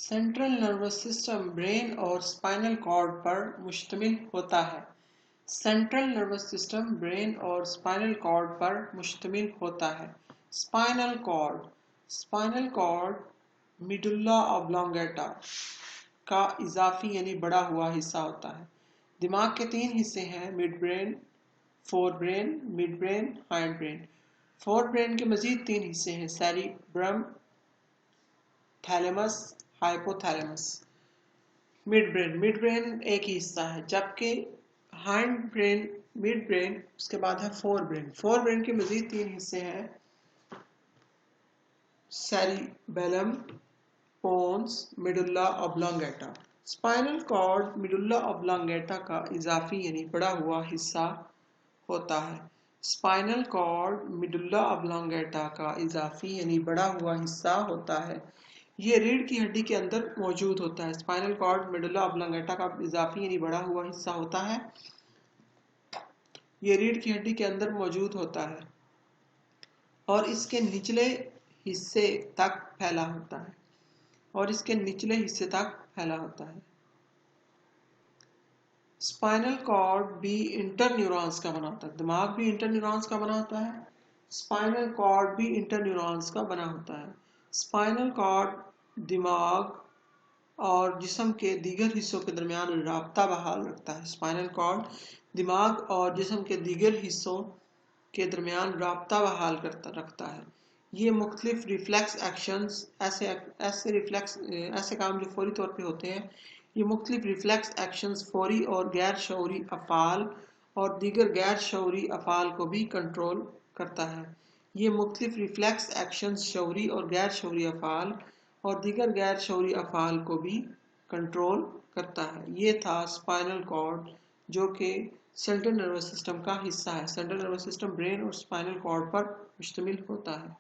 Central nervous system brain और spinal cord पर मुश्तमिल होता है। सेंट्रल नर्वस सिस्टम ब्रेन और स्पाइनल कॉर्ड पर मुश्तमिल होता है। स्पाइनल कॉर्ड मिडुल्ला ऑब्लोंगेटा का इजाफी यानी बढ़ा हुआ हिस्सा होता है। दिमाग के तीन हिस्से हैं, mid brain, fore brain, mid brain, hind brain. Fore brain के मजीद तीन हिस्से हैं, cerebrum, thalamus, hypothalamus. Mid brain एक ही हिस्सा है, जबकि हाइंड ब्रेन, मिड ब्रेन, उसके बाद है फोर ब्रेन। फोर ब्रेन के मजीद तीन हिस्से हैं, cerebellum, pons, medulla oblongata. Spinal cord medulla oblongata का इजाफी यानी बढ़ा हुआ हिस्सा होता है। स्पाइनल कॉर्ड मिडुल्ला ऑब्लोंगेटा का इजाफी यानी बढ़ा हुआ हिस्सा होता है। ये रीढ़ की हड्डी के अंदर मौजूद होता है। स्पाइनल कॉर्ड मिडुल्ला ऑब्लोंगेटा का इजाफी यानी बढ़ा हुआ हिस्सा होता है। ये रीढ़ की हड्डी के अंदर मौजूद होता है और इसके निचले हिस्से तक फैला होता है स्पाइनल कॉर्ड भी इंटरन्यूरॉन्स का बना होता है। दिमाग भी इंटरन्यूरॉन्स का बना होता है। स्पाइनल कॉर्ड भी इंटरन्यूरॉन्स का बना होता है। स्पाइनल कॉर्ड दिमाग और जिस्म के दीगर हिस्सों के दरमियान राब्ता बहाल रखता है। स्पाइनल कॉर्ड दिमाग और जिस्म के दीगर हिस्सों के दरमियान राब्ता बहाल रखता है। ये मुख्तलिफ रिफ्लेक्स एक्शंस, ऐसे काम जो फौरी तौर पे होते हैं, ये मुख्तलिफ रिफ्लेक्स एक्शंस फौरी और गैर शऊरी अफ़ाल और दीगर गैर शऊरी अफ़ाल को भी कंट्रोल करता है। ये मुख्तलिफ रिफ्लेक्स एक्शंस शऊरी और गैर शऊरी अफ़ाल और दीगर गैर शऊरी अफ़ाल को भी कंट्रोल करता है। ये था स्पाइनल कॉर्ड, जो कि सेंट्रल नर्वस सिस्टम का हिस्सा है। सेंट्रल नर्वस सिस्टम ब्रेन और स्पाइनल कॉर्ड पर मुश्तमिल होता है।